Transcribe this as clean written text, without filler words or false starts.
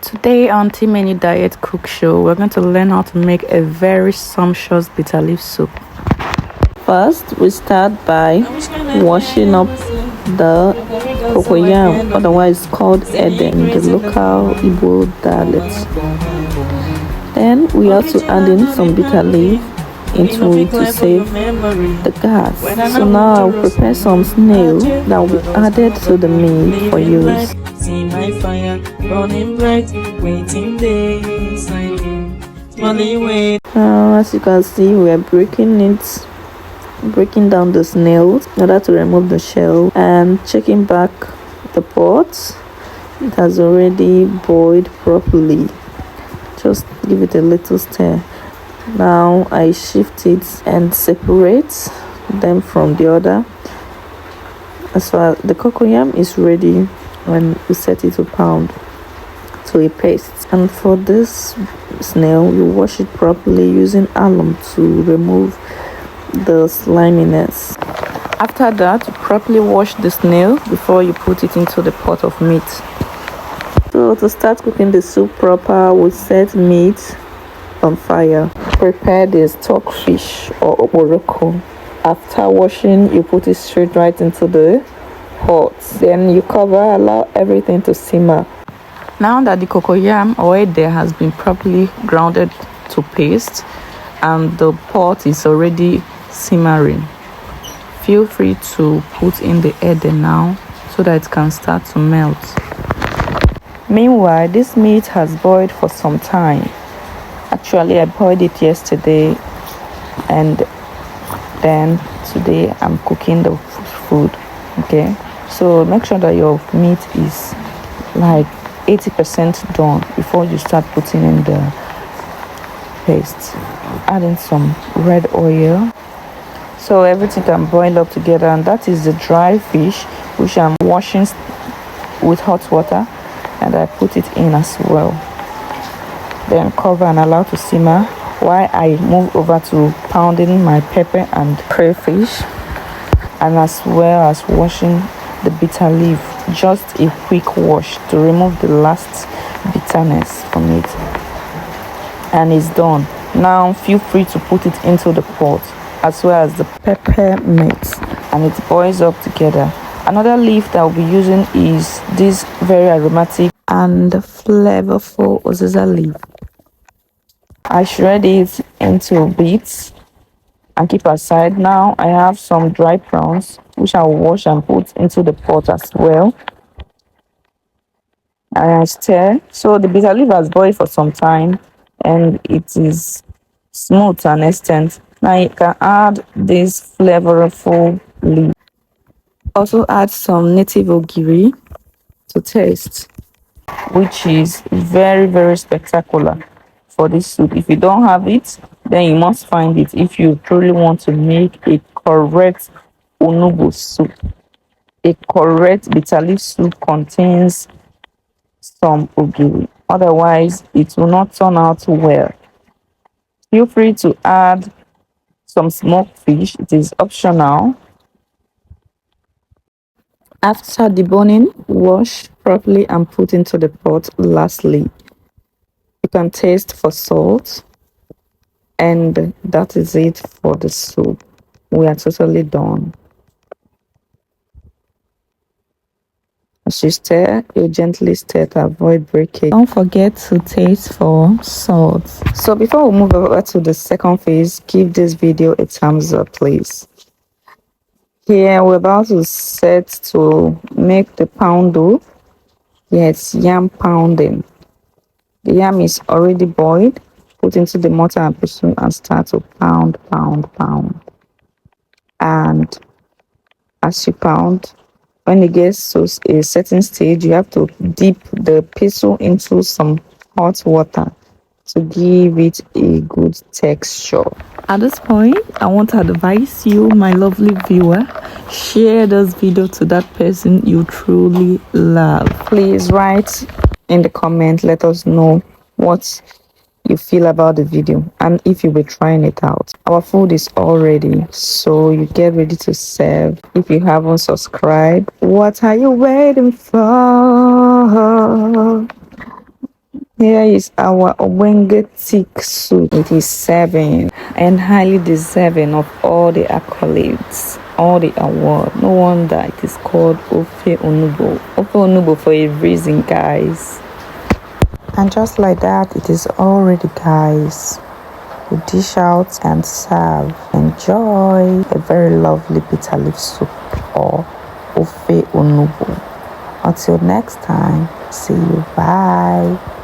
Today on Tea Menu Diet Cook Show, we're going to learn how to make a very sumptuous bitter leaf soup. First, we start by washing up the cocoyam, otherwise called eden, the local Igbo dialect. Then we also add in some bitter leaf into it to save the gas. So now I'll prepare some snail that will be added to the meat for use. See my fire burning bright, waiting days I do. As you can see, we are breaking down the snail in order to remove the shell, and checking back the pot. It has already boiled properly. Just give it a little stir. Now I shift it and separate them from the other. As far as the cocoyam is ready, when we set it to pound to a paste. And for this snail, you wash it properly using alum to remove the sliminess. After that, you properly wash the snail before you put it into the pot of meat. So to start cooking the soup proper, we set meat on fire. Prepare the stock fish or Okporoko. After washing, you put it straight right into the pot. Then you cover, allow everything to simmer. Now that the cocoyam or ede has been properly grounded to paste and the pot is already simmering, feel free to put in the ede now so that it can start to melt. Meanwhile, this meat has boiled for some time. Actually, I boiled it yesterday, and then today I'm cooking the food. Okay, so make sure that your meat is like 80% done before you start putting in the paste. Add in some red oil so everything can boil up together, and that is the dry fish which I'm washing with hot water, and I put it in as well. Then cover and allow to simmer while I move over to pounding my pepper and crayfish, and as well as washing the bitter leaf. Just a quick wash to remove the last bitterness from it, and it's done. Now feel free to put it into the pot as well as the pepper mix, and it boils up together. Another leaf that I'll be using is this very aromatic and flavorful Uziza leaf. I shred it into bits and keep aside. Now I have some dry prawns which I will wash and put into the pot as well, and I stir. So the bitter leaf has boiled for some time and it is smooth to an extent. Now you can add this flavorful leaf. Also add some native Ogiri to taste, which is very spectacular for this soup. If you don't have it, then you must find it if you truly want to make a correct Onugbu soup. A correct bitter leaf soup contains some Ogiri, otherwise it will not turn out well. Feel free to add some smoked fish, it is optional. After deboning, wash properly and put into the pot. Lastly, you can taste for salt, and that is it for the soup. We are totally done. As you stir, you gently stir to avoid breakage. Don't forget to taste for salt. So before we move over to the second phase, give this video a thumbs up, please. Here we're about to set to make the poundo. Yes, yam pounding. The yam is already boiled. Put into the mortar and pestle and start to pound. And as you pound, when it gets to a certain stage, you have to dip the pestle into some hot water to give it a good texture. At this point, I want to advise you, my lovely viewer, share this video to that person you truly love. Please write in the comment, let us know what you feel about the video and if you will trying it out. Our food is all ready, so you get ready to serve. If you haven't subscribed, what are you waiting for? Here is our Obenge thick soup. It is serving and highly deserving of all the accolades, all the award. No wonder it is called Ofe Onugbu. Ofe Onugbu for a reason, guys. And just like that, it is all ready, guys. We dish out and serve. Enjoy a very lovely bitter leaf soup or Ofe Onugbu. Until next time, see you. Bye.